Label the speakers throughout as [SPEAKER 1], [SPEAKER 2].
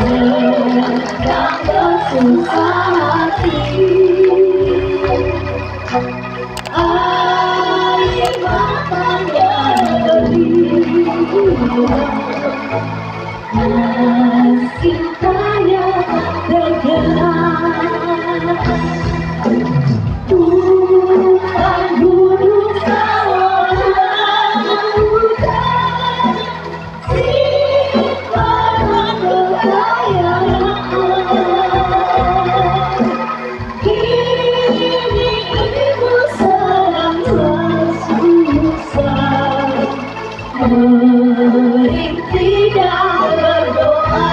[SPEAKER 1] sedang bersusah hati. Air matanya beribu, cintanya tergerak. Bukan bunuh seorang buta, simpan kekayaan. Kini ibu sedang bersusah, merintih dan berdoa.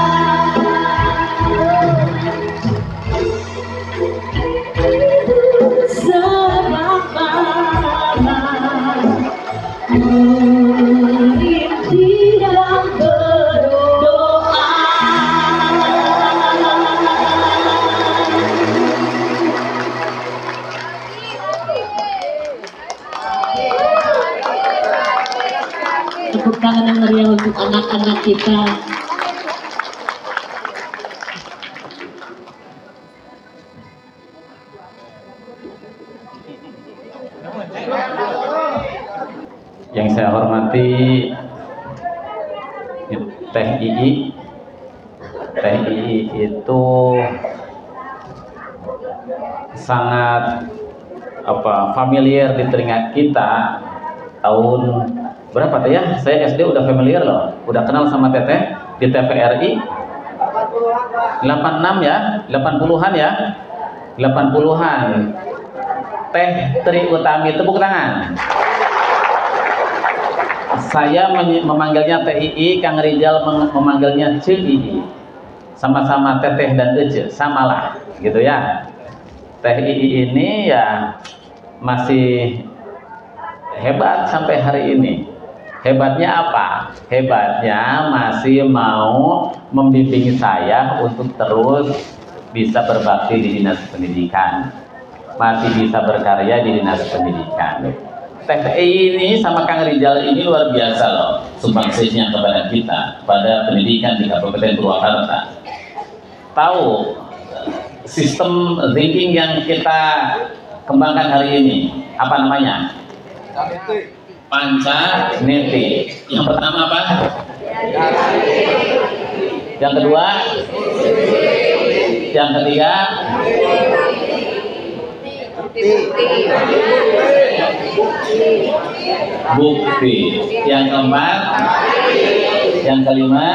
[SPEAKER 1] Tepuk tangan yang meriah untuk anak-anak kita.
[SPEAKER 2] Yang saya hormati Teh Ii. Teh Ii itu sangat familiar di telinga kita. Tahun berapa Teh ya? Saya SD udah familiar loh, udah kenal sama Teteh di TVRI 86 ya, 80-an ya, 80-an. Teh Tri Utami, tepuk tangan. Saya memanggilnya Teh Ii, Kang Rizal memanggilnya Ce Ii. Sama-sama Teteh dan Ece, samalah gitu ya. Teh Ii ini ya masih hebat sampai hari ini. Hebatnya apa? Hebatnya masih mau membimbing saya untuk terus bisa berbakti di dinas pendidikan, masih bisa berkarya di dinas pendidikan. Teh ini sama Kang Rizal ini luar biasa loh sumbangsihnya kepada kita, pada pendidikan di Kabupaten Purwakarta. Tahu sistem thinking yang kita kembangkan hari ini apa namanya? Pancaneti. Yang pertama apa? Yang kedua? Yang ketiga? Bukti. Yang keempat? Yang kelima?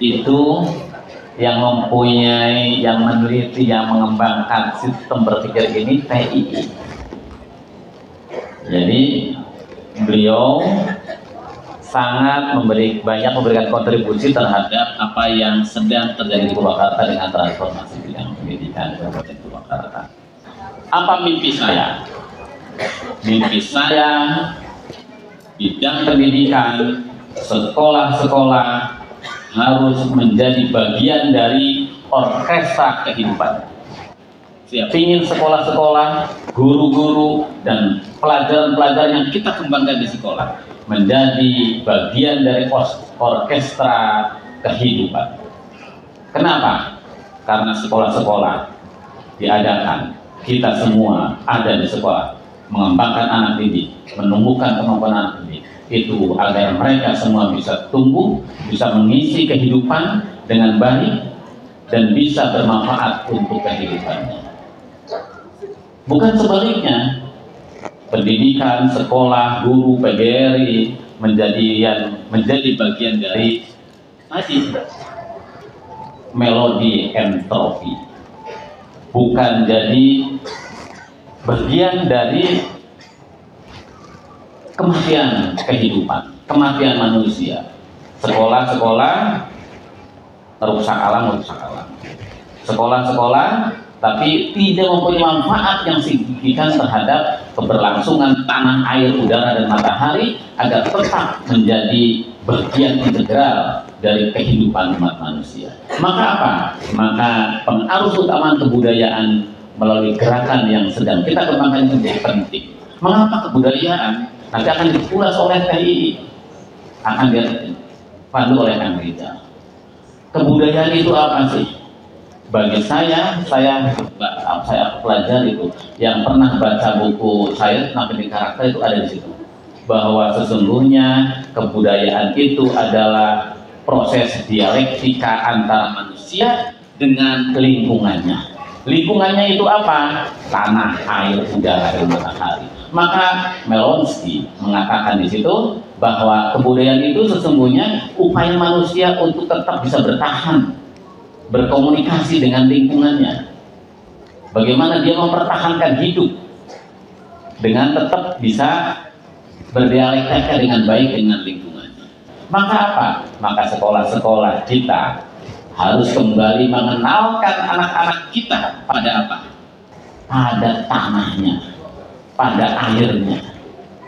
[SPEAKER 2] Itu yang mempunyai, yang meneliti, yang mengembangkan sistem berpikir ini Teh Ii. Jadi beliau sangat banyak memberikan kontribusi terhadap apa yang sedang terjadi di Purwakarta dengan transformasi bidang pendidikan Kabupaten Purwakarta. Apa mimpi saya? Mimpi saya bidang pendidikan, sekolah-sekolah harus menjadi bagian dari orkestra kehidupan. Ingin sekolah-sekolah, guru-guru, dan pelajaran-pelajaran yang kita kembangkan di sekolah menjadi bagian dari orkestra kehidupan. Kenapa? Karena sekolah-sekolah diadakan, kita semua ada di sekolah, mengembangkan anak didik, menumbuhkan kemampuan anak didik, itu agar mereka semua bisa tumbuh, bisa mengisi kehidupan dengan baik, dan bisa bermanfaat untuk kehidupannya. Bukan sebaliknya, pendidikan, sekolah, guru, PGRI menjadi bagian dari tadi melodi entropi, bukan jadi bagian dari kematian kehidupan, kematian manusia. Sekolah-sekolah rusak alam. Sekolah-sekolah tapi tidak mempunyai manfaat yang signifikan terhadap keberlangsungan tanah, air, udara, dan matahari agar tetap menjadi bagian integral dari kehidupan umat manusia. Maka apa? Maka pengaruh utama kebudayaan melalui gerakan yang sedang kita kembangkan itu menjadi penting. Mengapa kebudayaan? Nanti akan dikulas oleh TI, akan dipandu oleh Kang Rizal. Kebudayaan itu apa sih? Bagi saya pelajari itu, yang pernah baca buku saya tentang pendidikan karakter itu ada di situ, bahwa sesungguhnya kebudayaan itu adalah proses dialektika antara manusia dengan lingkungannya. Lingkungannya itu apa? Tanah, air, udara, dan matahari. Maka Melonsky mengatakan di situ bahwa kebudayaan itu sesungguhnya upaya manusia untuk tetap bisa bertahan, berkomunikasi dengan lingkungannya. Bagaimana dia mempertahankan hidup dengan tetap bisa berdialektika dengan baik dengan lingkungannya. Maka apa? Maka sekolah-sekolah kita harus kembali mengenalkan anak-anak kita pada apa? Pada tanahnya, pada airnya,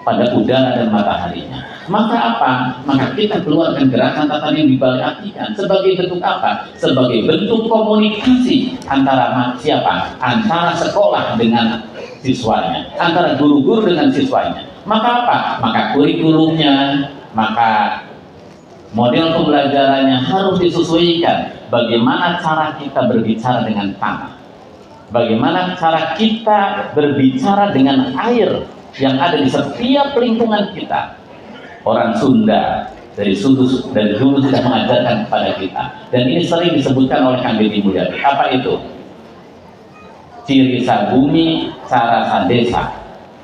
[SPEAKER 2] pada udara dan mataharinya. Maka apa? Maka kita keluarkan gerakan tatanan yang dibalikkan sebagai bentuk apa? Sebagai bentuk komunikasi antara siapa? Antara sekolah dengan siswanya, antara guru-guru dengan siswanya. Maka apa? Maka kurikulumnya, maka model pembelajarannya harus disesuaikan. Bagaimana cara kita berbicara dengan tanah, bagaimana cara kita berbicara dengan air yang ada di setiap lingkungan kita. Orang Sunda dari dulu sudah mengajarkan kepada kita, dan ini sering disebutkan oleh Kang Deddy Mulyadi. Apa itu? Ciri sabumi sarasa desa,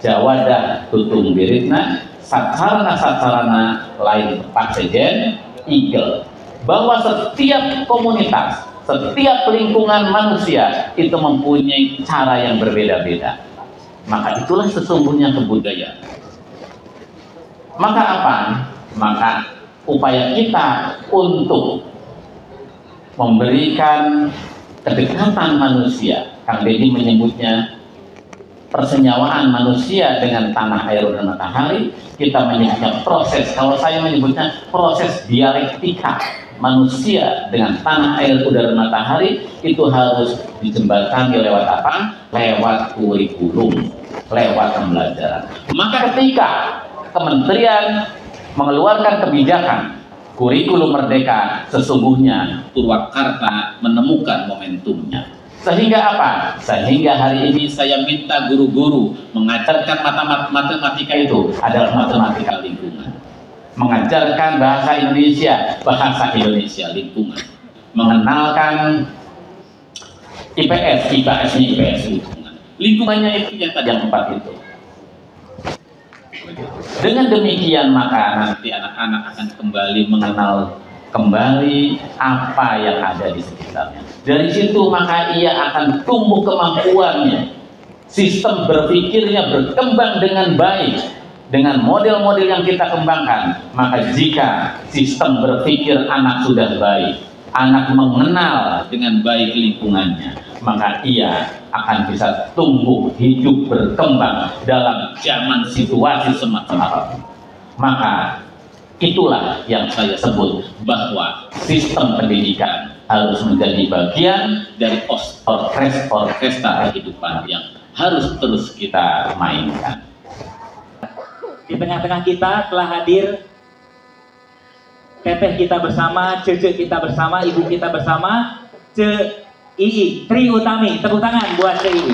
[SPEAKER 2] jawada tutung biritna, sacarana lain paksejen igel. Bahwa setiap komunitas, setiap lingkungan manusia itu mempunyai cara yang berbeda-beda. Maka itulah sesungguhnya kebudayaan. Maka apa? Maka upaya kita untuk memberikan kedekatan manusia, Kang Deddy menyebutnya persenyawaan manusia dengan tanah, air, dan matahari. Kita menyebutnya proses, kalau saya menyebutnya proses dialektika manusia dengan tanah, air, udara, matahari. Itu harus dijembatani lewat apa? Lewat kurikulum, lewat pembelajaran. Maka ketika Kementerian mengeluarkan kebijakan kurikulum merdeka, sesungguhnya Purwakarta menemukan momentumnya. Sehingga apa? Sehingga hari ini saya minta guru-guru mengajarkan matematika itu adalah matematika lingkungan. Mengajarkan bahasa Indonesia lingkungan. Mengenalkan IPS lingkungan. Lingkungannya itu yang tadi yang 4 itu. Dengan demikian maka nanti anak-anak akan kembali mengenal kembali apa yang ada di sekitarnya. Dari situ maka ia akan tumbuh kemampuannya, sistem berpikirnya berkembang dengan baik dengan model-model yang kita kembangkan. Maka jika sistem berpikir anak sudah baik, anak mengenal dengan baik lingkungannya, maka ia akan bisa tumbuh, hidup, berkembang dalam zaman situasi semacam apapun. Maka itulah yang saya sebut bahwa sistem pendidikan harus menjadi bagian dari orkestra kehidupan yang harus terus kita mainkan.
[SPEAKER 3] Di tengah-tengah kita telah hadir teteh kita bersama, cece kita bersama, ibu kita bersama, Ii, Tri Utami. Tepuk tangan buat Ii.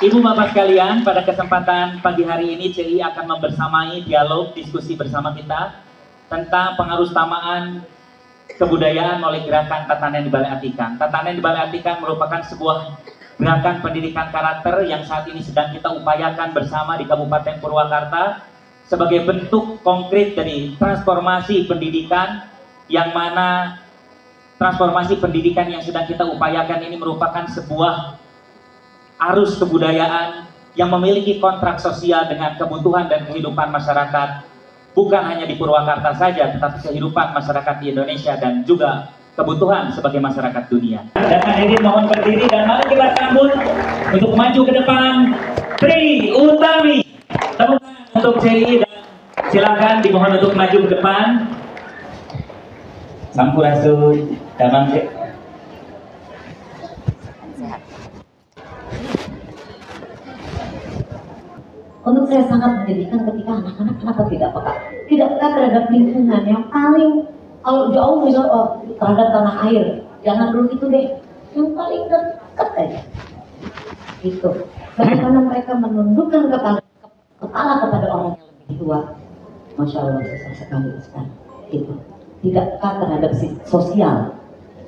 [SPEAKER 3] Ibu bapak sekalian, pada kesempatan pagi hari ini CI akan membersamai dialog diskusi bersama kita tentang pengarusutamaan kebudayaan oleh gerakan Tatanan Dibalikatikan. Tatanan Dibalikatikan merupakan sebuah gerakan pendidikan karakter yang saat ini sedang kita upayakan bersama di Kabupaten Purwakarta sebagai bentuk konkret dari transformasi pendidikan, yang mana transformasi pendidikan yang sedang kita upayakan ini merupakan sebuah arus kebudayaan yang memiliki kontrak sosial dengan kebutuhan dan kehidupan masyarakat, bukan hanya di Purwakarta saja, tetapi kehidupan masyarakat di Indonesia dan juga kebutuhan sebagai masyarakat dunia. Dan hadirin mohon berdiri dan mari kita sambut untuk maju ke depan Tri Utami. Tepuk tangan untuk CI dan silakan dimohon untuk maju ke depan. Sampurasun, damang cek.
[SPEAKER 1] Untuk saya sangat menyedihkan ketika anak-anak kenapa tidak peka? Tidak peka terhadap lingkungan yang paling, kalau jauh misal terhadap tanah air, jangan dulu itu deh, yang paling dekat aja. Itu. Bagaimana mereka menundukkan kepala kepada orang yang lebih tua. Masya Allah, susah sekali Ustaz. Itu. Tidak peka terhadap sosial,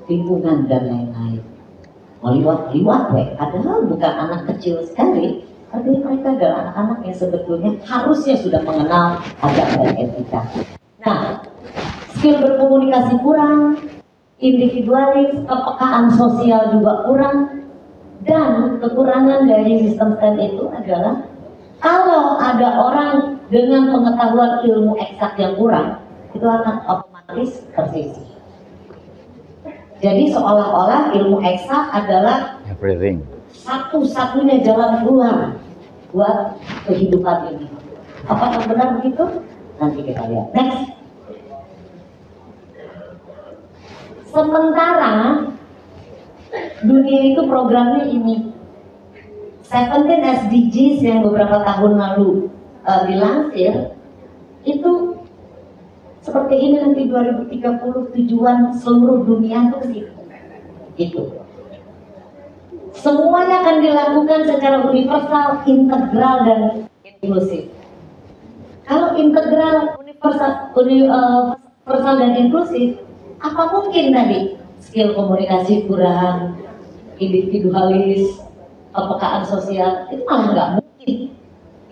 [SPEAKER 1] lingkungan dan lain-lain. Liwat, padahal bukan anak kecil sekali. Artinya mereka adalah anak-anak yang sebetulnya harusnya sudah mengenal adab dan etika. Nah, skill berkomunikasi kurang, individualis, kepekaan sosial juga kurang, dan kekurangan dari sistem STEM itu adalah kalau ada orang dengan pengetahuan ilmu eksak yang kurang, itu akan otomatis tersisih. Jadi seolah-olah ilmu eksak adalah
[SPEAKER 2] everything,
[SPEAKER 1] satu-satunya jalan keluar buat kehidupan ini. Apakah benar begitu? Nanti kita lihat. Next. Sementara dunia itu programnya ini 17 SDGs yang beberapa tahun lalu dilansir itu seperti ini nanti 2030 tujuan seluruh dunia itu ke situ. Itu. Semuanya akan dilakukan secara universal, integral dan inklusif. Kalau integral, universal dan inklusif, apa mungkin tadi skill komunikasi kurang, individualis, kepekaan sosial itu malah nggak mungkin.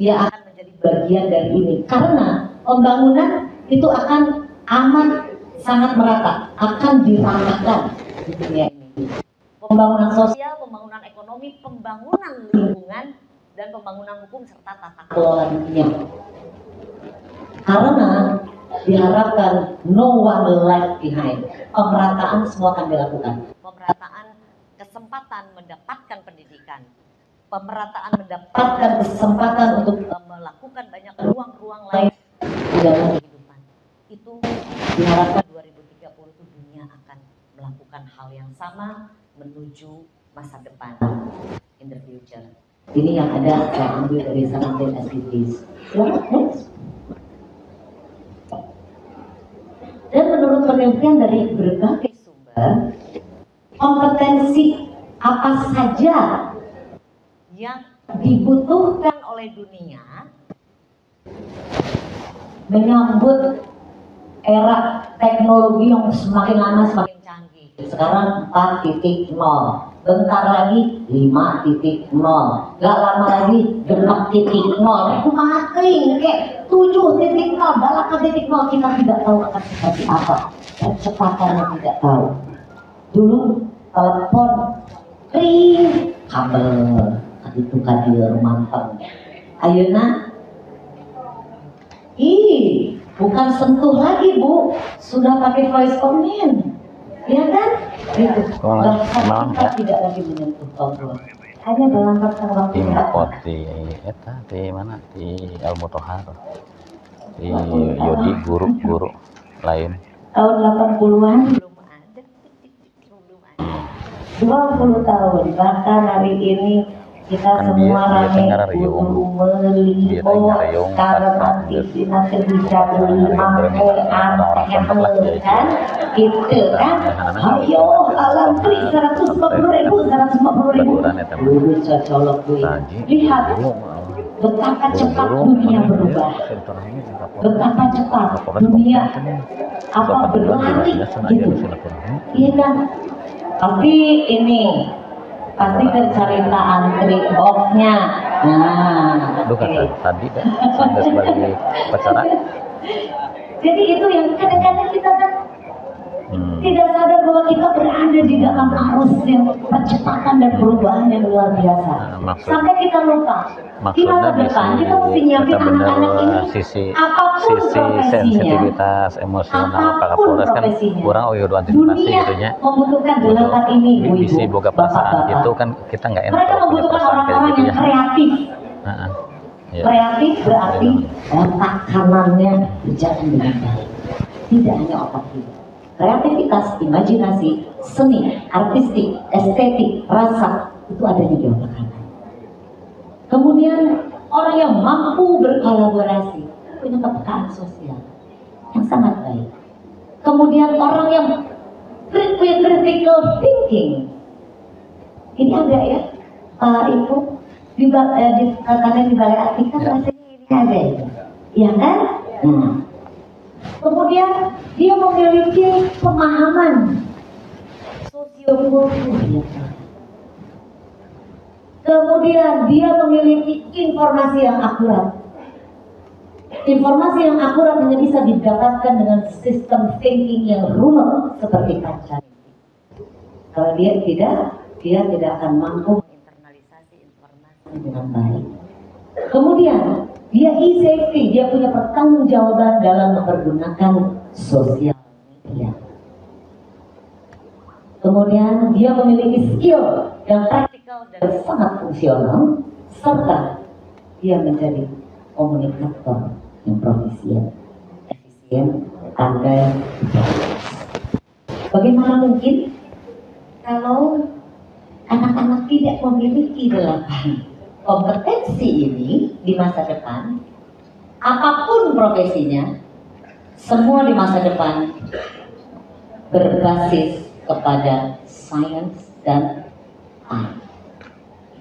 [SPEAKER 1] Dia akan menjadi bagian dari ini karena pembangunan itu akan amat sangat merata, akan diratakan di dunia ini. Pembangunan sosial, pembangunan ekonomi, pembangunan lingkungan, dan pembangunan hukum serta tata kelola dunia. Karena diharapkan no one left behind. Pemerataan semua akan dilakukan. Pemerataan kesempatan mendapatkan pendidikan. Pemerataan mendapatkan kesempatan untuk melakukan banyak ruang-ruang lain di dalam kehidupan. Itu diharapkan 2030 itu dunia akan melakukan hal yang sama menuju masa depan, in the future. Ini yang ada saya ambil dari 17 SDGs. Next. Dan menurut penelitian dari berbagai sumber, kompetensi apa saja yang dibutuhkan oleh dunia menyambut era teknologi yang semakin lama semakin canggih. Sekarang 4.0, bentar lagi 5.0, gak lama lagi 6.0. Itu makin kayak 7.0, balapan 0, kita tidak tahu akan seperti apa. Kecepatannya tidak tahu. Dulu telepon, ring, kabel, itu kabel mantap. Ayeuna, bukan sentuh lagi Bu, sudah pakai voice command, ya kan? Itu. Bahkan kita tidak lagi menyentuh tombol, hanya dalam waktu
[SPEAKER 2] import di eta di mana di Al Mutahhar di Yodi guru lain
[SPEAKER 1] tahun 80-an belum ada, 20 tahun bahkan hari ini kita
[SPEAKER 2] kan
[SPEAKER 1] semua
[SPEAKER 2] dia
[SPEAKER 1] rame kudu beli karena nanti nanti bisa beli mangke anteng kan gitu kan. Ayo alam beli 150.000 lulus cocolok gue. Lihat betapa cepat dunia berubah, betapa cepat dunia apa berlari gitu, iya kan? Tapi ini pasti cerita antri boxnya. Nah,
[SPEAKER 2] kata tadi kan sampai sebagai pacara.
[SPEAKER 1] Jadi itu yang kadang-kadang kita kan tidak sadar bahwa kita berada di dalam arus yang percepatan dan perubahan yang luar biasa. Sampai kita lupa di masa depan kita mesti nyiapin anak-anak ini apapun
[SPEAKER 2] sensitivitas emosional Pak Kapolres kan kurang udah antisipasi gitunya.
[SPEAKER 1] Membutuhkan delapan ini
[SPEAKER 2] bisa boga perasaan gitu kan kita nggak enak.
[SPEAKER 1] Mereka membutuhkan orang-orang yang kreatif. Kreatif berarti otak kanannya berjalan dengan baik, tidak hanya otak kiri. Kreativitas, imajinasi, seni, artistik, estetik, rasa itu adanya di otak kanan. Kemudian orang yang mampu berkolaborasi, punya kepekaan sosial yang sangat baik. Kemudian orang yang critical thinking. Ini ada ya, Ibu, karena di balai artikel rasanya ini ada ya, ya kan? Nah, kemudian dia memiliki pemahaman sosiokultur. Kemudian dia memiliki informasi yang akurat. Informasi yang akurat hanya bisa didapatkan dengan sistem thinking yang runut seperti Pancasila. Kalau dia tidak akan mampu menginternalisasi informasi dengan baik. Kemudian dia e-safety, dia punya pertanggungjawaban dalam mempergunakan sosial media. Kemudian dia memiliki skill yang praktikal dan sangat fungsional, serta dia menjadi komunikator yang profesional, efisien, pandai. Bagaimana mungkin kalau anak-anak tidak memiliki 8 kompetensi ini di masa depan, apapun profesinya, semua di masa depan berbasis kepada sains dan art.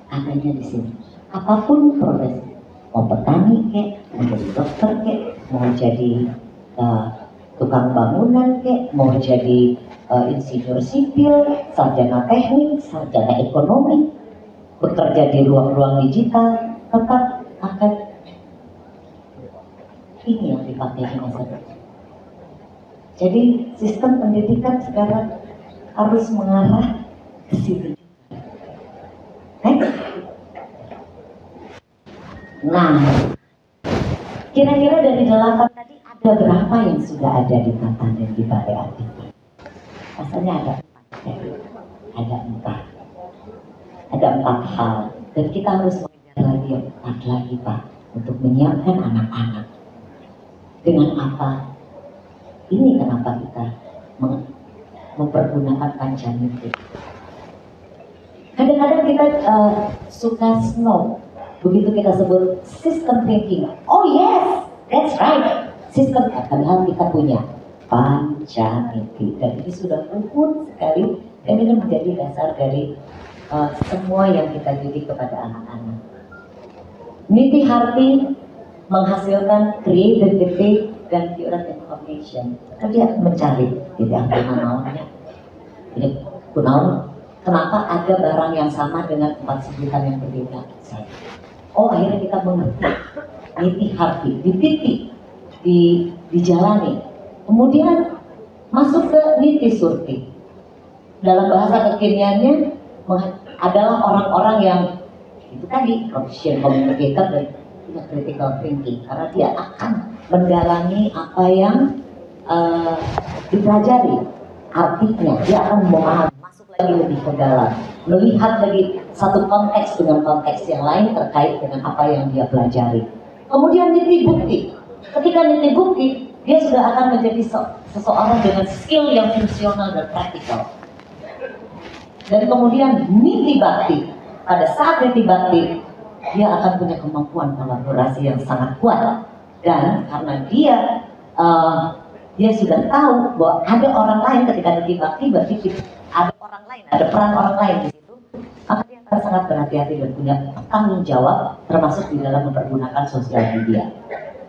[SPEAKER 1] Adanya di sini. Apapun profesi, mau petani kek, mau jadi dokter kek, mau jadi tukang bangunan kek, mau jadi insinyur sipil, sarjana teknik, sarjana ekonomi, bekerja di ruang-ruang digital, tetap akan ini yang dipakai di masa depan. Jadi sistem pendidikan sekarang harus mengarah ke situ. Nah, kira-kira dari 8 tadi ada berapa yang sudah ada di kata dan di balai artikel? Rasanya ada 4 hal, dan kita harus mengejar lagi 4 lagi Pak, untuk menyiapkan anak-anak. Dengan apa? Ini kenapa kita mempergunakan Pancasila. Kadang-kadang kita suka snob, begitu kita sebut system thinking. Oh yes, that's right, sistem. Padahal kita punya Pancasila, dan ini sudah luhur sekali, dan ini menjadi dasar dari semua yang kita didik kepada anak-anak. Niti Harti menghasilkan creativity dan curate information. Dia mencari, tidak apa namanya. Ini kunaon. Kenapa ada barang yang sama dengan 4 sebutan yang berbeda? Oh, akhirnya kita mengerti. Niti Harti, dititik, dijalani. Kemudian masuk ke Niti Surti. Dalam bahasa kekiniannya adalah orang-orang yang itu tadi professional communicator dan critical thinking, karena dia akan mendalami apa yang dipelajari, artinya dia akan memahami, masuk lagi lebih ke dalam, melihat lagi satu konteks dengan konteks yang lain terkait dengan apa yang dia pelajari. Kemudian niti bukti. Ketika niti bukti, dia sudah akan menjadi seseorang dengan skill yang fungsional dan praktikal. Dan kemudian niti bakti. Pada saat niti bakti, dia akan punya kemampuan kolaborasi yang sangat kuat. Dan karena dia sudah tahu bahwa ada orang lain ketika niti bakti, berarti ada orang lain, ada peran orang lain di situ. Maka dia akan sangat berhati-hati dan punya tanggung jawab, termasuk di dalam mempergunakan sosial media.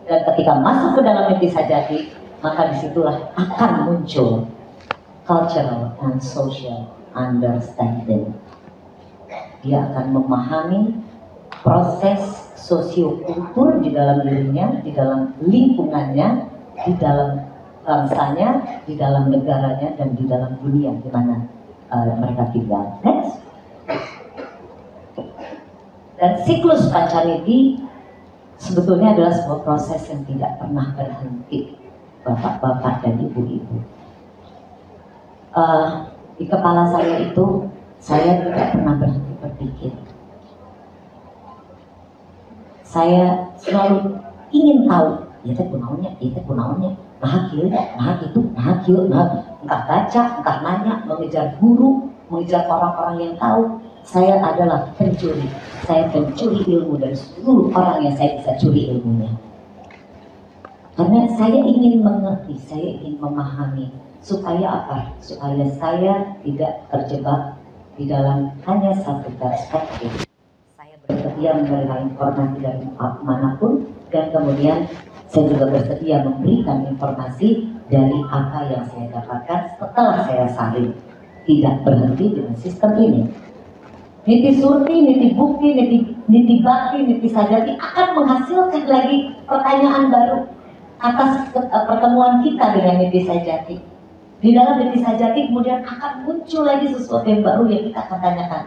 [SPEAKER 1] Dan ketika masuk ke dalam niti sajati, maka disitulah akan muncul cultural and social understanding. Dia akan memahami proses sosiokultur di dalam dirinya, di dalam lingkungannya, di dalam bangsanya, di dalam negaranya, dan di dalam dunia di mana mereka tinggal. Next. Dan siklus Pancaniti sebetulnya adalah sebuah proses yang tidak pernah berhenti, bapak-bapak dan ibu-ibu. Di kepala saya itu, saya tidak pernah berhenti berpikir. Saya selalu ingin tahu, ya teh kunaonnya, nah kieu, nah gitu, nah kieu, nah entah baca, entah nanya, mengejar guru, mengejar orang-orang yang tahu. saya adalah pencuri. Saya pencuri ilmu dari seluruh orang yang saya bisa curi ilmunya. Karena saya ingin mengerti, saya ingin memahami. Supaya apa? Supaya saya tidak terjebak di dalam hanya satu perspektif. Saya bersedia menerima informasi dari manapun, dan kemudian saya juga bersedia memberikan informasi dari apa yang saya dapatkan setelah saya saling. Tidak berhenti dengan sistem ini. Niti Surti, Niti Bukti, Niti Bakti, Niti Sajati akan menghasilkan lagi pertanyaan baru atas pertemuan kita dengan Niti Sajati. Di dalam Niti Sajati kemudian akan muncul lagi sesuatu yang baru yang kita akan tanyakan.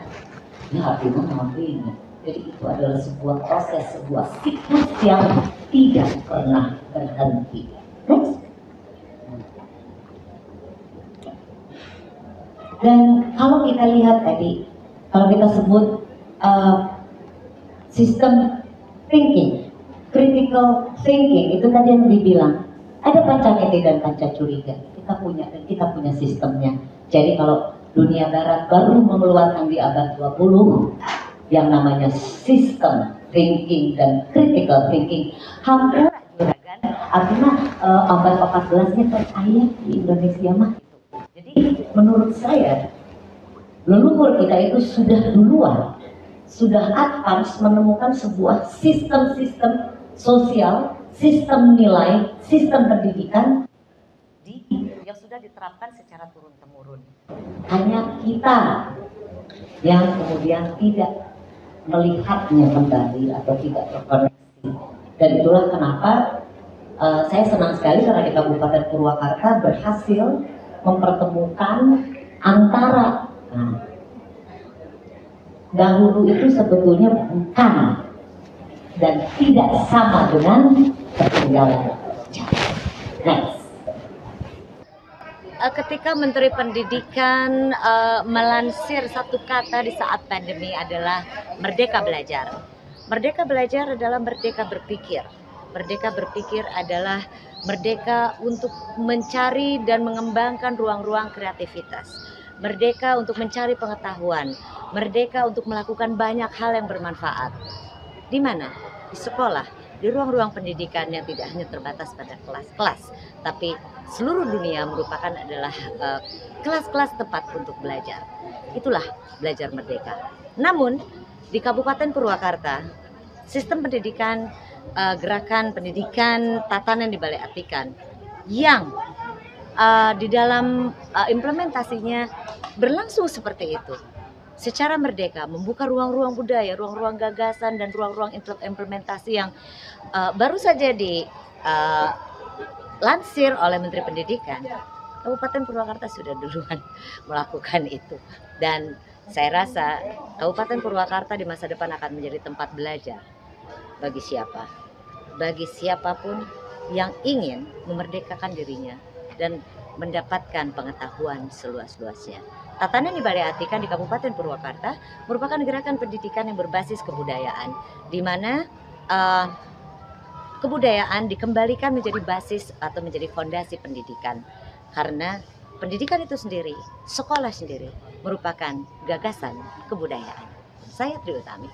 [SPEAKER 1] Ya artinya apa ini? Jadi itu adalah sebuah proses, sebuah siklus yang tidak pernah berhenti. Next. Dan kalau kita lihat tadi, kalau kita sebut sistem thinking, critical thinking, itu tadi yang dibilang ada pancameti dan pancacuriga. Kita punya sistemnya. Jadi kalau dunia barat baru mengeluarkan di abad 20 yang namanya sistem thinking dan critical thinking, hampir juragan, artinya abad 14-nya percaya di Indonesia mah. Jadi menurut saya leluhur kita itu sudah duluan, sudah advance menemukan sebuah sistem-sistem sosial, sistem nilai, sistem pendidikan yang sudah diterapkan secara turun-temurun. Hanya kita yang kemudian tidak melihatnya kembali atau tidak terkoneksi. Dan itulah kenapa saya senang sekali karena di Kabupaten Purwakarta berhasil mempertemukan antara dahulu itu sebetulnya bukan dan tidak sama dengan ketinggalan. Next.
[SPEAKER 4] Ketika Menteri Pendidikan melansir satu kata di saat pandemi adalah merdeka belajar. Merdeka belajar adalah merdeka berpikir. Merdeka berpikir adalah merdeka untuk mencari dan mengembangkan ruang-ruang kreativitas. Merdeka untuk mencari pengetahuan. Merdeka untuk melakukan banyak hal yang bermanfaat. Di mana? Di sekolah, di ruang-ruang pendidikan yang tidak hanya terbatas pada kelas-kelas, tapi seluruh dunia merupakan adalah kelas-kelas tempat untuk belajar. Itulah belajar merdeka. Namun, di Kabupaten Purwakarta, sistem pendidikan, gerakan pendidikan tatanan di Balai Atikan yang di dalam implementasinya berlangsung seperti itu, secara merdeka, membuka ruang-ruang budaya, ruang-ruang gagasan, dan ruang-ruang implementasi yang baru saja dilansir oleh Menteri Pendidikan. Kabupaten Purwakarta sudah duluan melakukan itu, dan saya rasa Kabupaten Purwakarta di masa depan akan menjadi tempat belajar bagi siapa? Bagi siapapun yang ingin memerdekakan dirinya dan mendapatkan pengetahuan seluas-luasnya. Tatanan di Balai Atikan di Kabupaten Purwakarta merupakan gerakan pendidikan yang berbasis kebudayaan, di mana kebudayaan dikembalikan menjadi basis atau menjadi fondasi pendidikan. Karena pendidikan itu sendiri, sekolah sendiri, merupakan gagasan kebudayaan. Saya Tri Utami.